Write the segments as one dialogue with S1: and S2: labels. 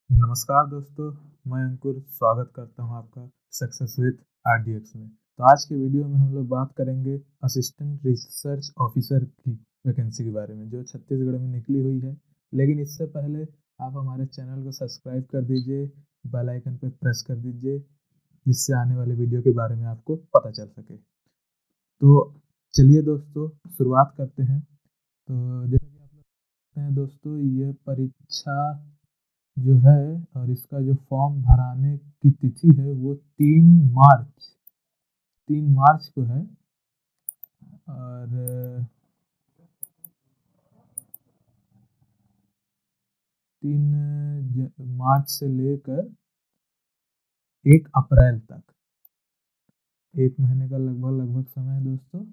S1: नमस्कार दोस्तों, मैं अंकुर स्वागत करता हूं आपका सक्सेस विद आरडीएक्स में। तो आज के वीडियो में हम लोग बात करेंगे असिस्टेंट रिसर्च ऑफिसर की वैकेंसी के बारे में, जो छत्तीसगढ़ में निकली हुई है। लेकिन इससे पहले आप हमारे चैनल को सब्सक्राइब कर दीजिए, बेल आइकन पर प्रेस कर दीजिए, जिससे आने वाले वीडियो के बारे में आपको पता चल सके। तो चलिए दोस्तों, शुरुआत करते हैं। तो जैसा कि आप लोग जानते हैं दोस्तों, ये परीक्षा जो है और इसका जो फॉर्म भराने की तिथि है वो 3 मार्च को है। और 3 मार्च से लेकर 1 अप्रैल तक 1 महीने का लगभग समय है दोस्तों।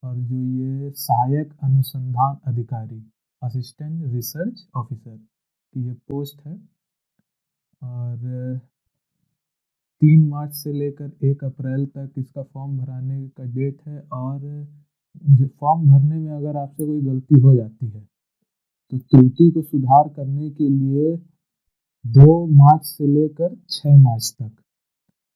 S1: और जो ये सहायक अनुसंधान अधिकारी असिस्टेंट रिसर्च ऑफिसर की ये पोस्ट है। और 3 मार्च से लेकर 1 अप्रैल तक इसका फॉर्म भराने का डेट है। और फॉर्म भरने में अगर आपसे कोई गलती हो जाती है तो त्रुटि को सुधार करने के लिए 2 मार्च से लेकर 6 मार्च तक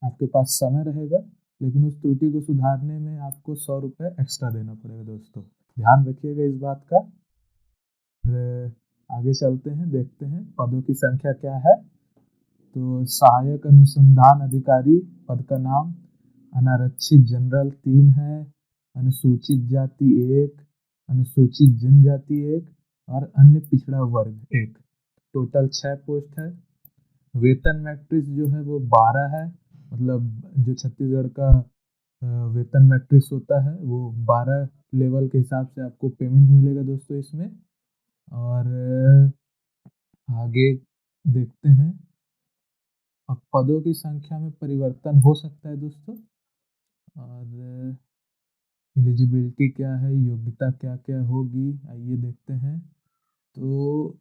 S1: आपके पास समय रहेगा। लेकिन उस त्रुटि को सुधारने में आपको 100 रुपये एक्स्ट्रा देना पड़ेगा दोस्तों, ध्यान रखिएगा इस बात का। और आगे चलते हैं, देखते हैं पदों की संख्या क्या है। तो सहायक अनुसंधान अधिकारी पद का नाम अनारक्षित जनरल 3 है, अनुसूचित जाति 1, अनुसूचित जनजाति 1 और अन्य पिछड़ा वर्ग 1। टोटल 6 पोस्ट है। वेतन मैट्रिक्स जो है वो 12 है। मतलब जो छत्तीसगढ़ का वेतन मैट्रिक्स होता है वो 12 लेवल के हिसाब से आपको पेमेंट मिलेगा दोस्तों इसमें। और आगे देखते हैं। अब पदों की संख्या में परिवर्तन हो सकता है दोस्तों। और एलिजिबिलिटी क्या है, योग्यता क्या क्या होगी, आइए देखते हैं। तो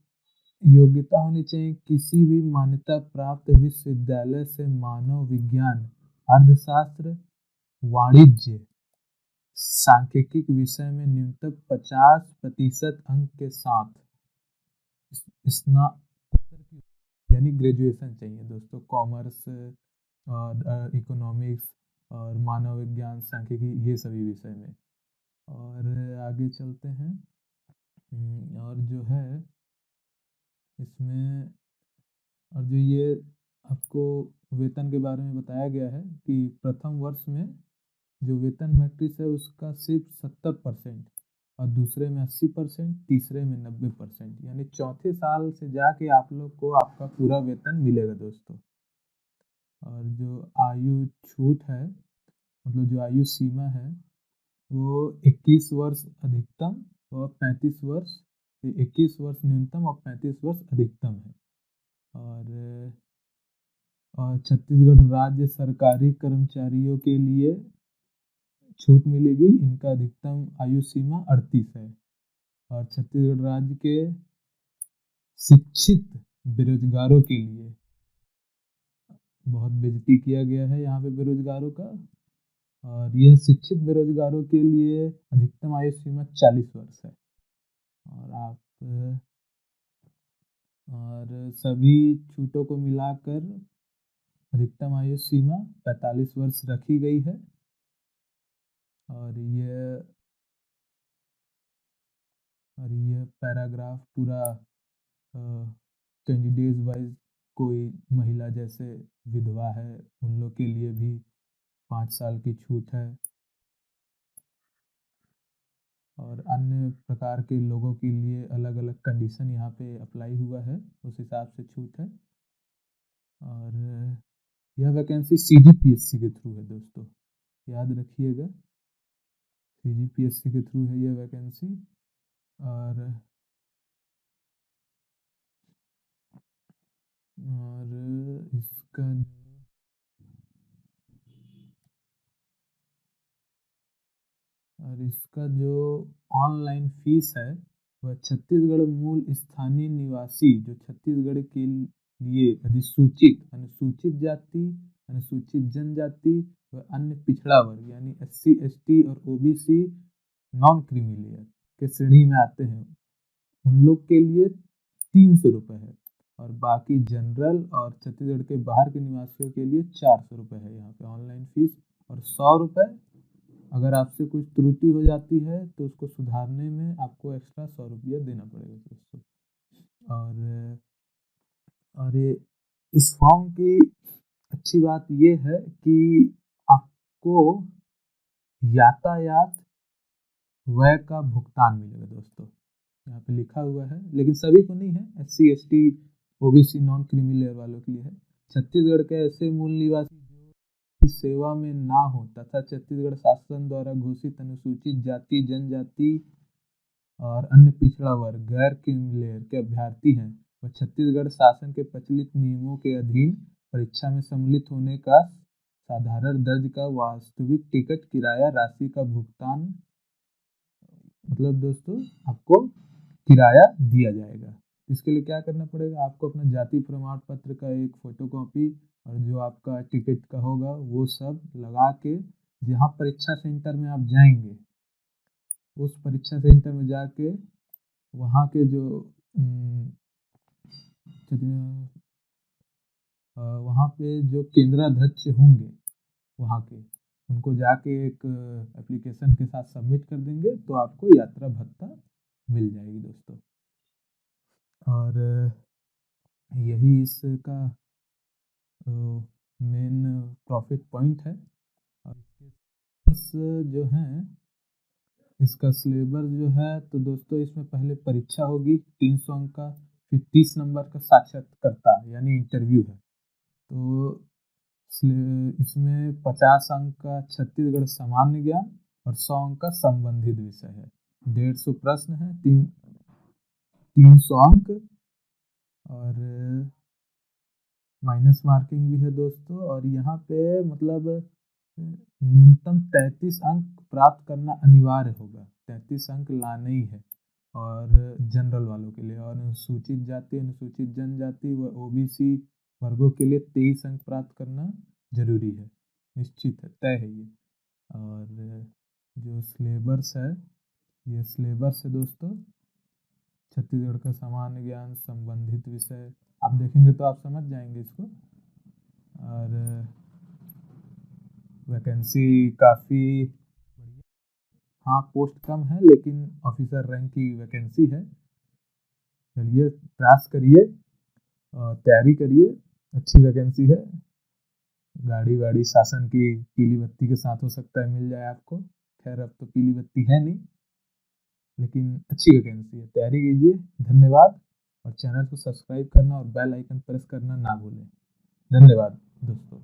S1: योग्यता होनी चाहिए किसी भी मान्यता प्राप्त विश्वविद्यालय से मानव विज्ञान, अर्थशास्त्र, वाणिज्य, सांख्यिकी विषय में न्यूनतम 50% अंक के साथ स्नातकोत्तर की यानी ग्रेजुएशन चाहिए दोस्तों। कॉमर्स और इकोनॉमिक्स और मानव विज्ञान, सांख्यिकी, ये सभी विषय में। और आगे चलते हैं। और जो है इसमें, और जो ये आपको वेतन के बारे में बताया गया है कि प्रथम वर्ष में जो वेतन मैट्रिक्स है उसका सिर्फ 70% और दूसरे में 80%, तीसरे में 90%, यानी चौथे साल से जाके आप लोग को आपका पूरा वेतन मिलेगा दोस्तों। और जो आयु छूट है, मतलब जो आयु सीमा है वो 21 वर्ष अधिकतम और 35 वर्ष, 21 वर्ष न्यूनतम और 35 वर्ष अधिकतम है। और छत्तीसगढ़ राज्य सरकारी कर्मचारियों के लिए छूट मिलेगी। इनका अधिकतम आयु सीमा 38 है। और छत्तीसगढ़ राज्य के शिक्षित बेरोजगारों के लिए बहुत बेइज्जती किया गया है यहाँ पे बेरोजगारों का। और यह शिक्षित बेरोजगारों के लिए अधिकतम आयु सीमा 40 वर्ष है। और सभी छूटों को मिलाकर अधिकतम आयु सीमा 45 वर्ष रखी गई है। और ये पैराग्राफ पूरा कैंडिडेट वाइज, कोई महिला जैसे विधवा है उन लोग के लिए भी 5 साल की छूट है। और अन्य प्रकार के लोगों के लिए अलग अलग कंडीशन यहाँ पे अप्लाई हुआ है, उस हिसाब से छूट है। और यह वैकेंसी CGPSC के थ्रू है दोस्तों, याद रखिएगा, CGPSC के थ्रू है यह वैकेंसी। और इसका जो ऑनलाइन फीस है वह छत्तीसगढ़ मूल स्थानीय निवासी जो छत्तीसगढ़ के लिए अधिसूचित, अनुसूचित जाति, अनुसूचित जनजाति व अन्य पिछड़ा वर्ग यानी SC ST और OBC नॉन क्रीमी लेयर के श्रेणी में आते हैं, उन लोग के लिए 300 रुपये है। और बाकी जनरल और छत्तीसगढ़ के बाहर के निवासियों के लिए 400 रुपये है यहाँ पे ऑनलाइन फीस। और 100 रुपये अगर आपसे कुछ त्रुटि हो जाती है तो उसको सुधारने में आपको एक्स्ट्रा 100 रुपया देना पड़ेगा दोस्तों। और ये इस फॉर्म की अच्छी बात ये है कि आपको यातायात व्यय का भुगतान मिलेगा दोस्तों, यहाँ पे लिखा हुआ है, लेकिन सभी को नहीं है, SC ST OBC non creamy layer वालों के लिए है। छत्तीसगढ़ के ऐसे मूल निवासी जो इस सेवा में ना हो तथा छत्तीसगढ़ शासन द्वारा घोषित अनुसूचित जाति जनजाति और अन्य पिछड़ा वर्ग गैर क्रीमी लेयर के अभ्यर्थी हैं वह छत्तीसगढ़ शासन के प्रचलित नियमों के अधीन परीक्षा में सम्मिलित होने का साधारण दर्ज का वास्तविक टिकट किराया राशि का भुगतान, मतलब दोस्तों आपको किराया दिया जाएगा। इसके लिए क्या करना पड़ेगा, आपको अपना जाति प्रमाण पत्र का एक फोटोकॉपी और जो आपका टिकट का होगा वो सब लगा के जहाँ परीक्षा सेंटर में आप जाएंगे उस परीक्षा सेंटर में जाके वहाँ के जो वहाँ पे जो केंद्राध्यक्ष होंगे वहाँ के उनको जाके एक एप्लीकेशन के साथ सबमिट कर देंगे तो आपको यात्रा भत्ता मिल जाएगी दोस्तों। और यही इसका मेन प्रॉफिट पॉइंट है। और इसके जो हैं इसका सिलेबस जो है तो दोस्तों इसमें पहले परीक्षा होगी 300 अंक का, फिर 30 नंबर का साक्षात्कारता यानी इंटरव्यू है। तो इसमें 50 अंक का छत्तीसगढ़ सामान्य ज्ञान और 100 अंक का संबंधित विषय है। 150 प्रश्न है, 300 अंक और माइनस मार्किंग भी है दोस्तों। और यहाँ पे मतलब न्यूनतम 33 अंक प्राप्त करना अनिवार्य होगा, 33 अंक लाने ही है और जनरल वालों के लिए। और अनुसूचित जाति अनुसूचित जनजाति व OBC वर्गों के लिए 23 अंक प्राप्त करना जरूरी है, निश्चित है, तय है ये। और जो सिलेबस है ये सिलेबस है दोस्तों छत्तीसगढ़ का सामान्य ज्ञान संबंधित विषय, आप देखेंगे तो आप समझ जाएंगे इसको। और वैकेंसी काफ़ी बढ़िया, हाँ पोस्ट कम है लेकिन ऑफिसर रैंक की वैकेंसी है। चलिए प्रयास करिए और तैयारी करिए, अच्छी वैकेंसी है। गाड़ी वाड़ी शासन की पीली बत्ती के साथ हो सकता है मिल जाए आपको, खैर अब तो पीली बत्ती है नहीं, लेकिन अच्छी वैकेंसी है, तैयारी कीजिए। धन्यवाद। और चैनल को सब्सक्राइब करना और बेल आइकन प्रेस करना ना भूलें। धन्यवाद दोस्तों।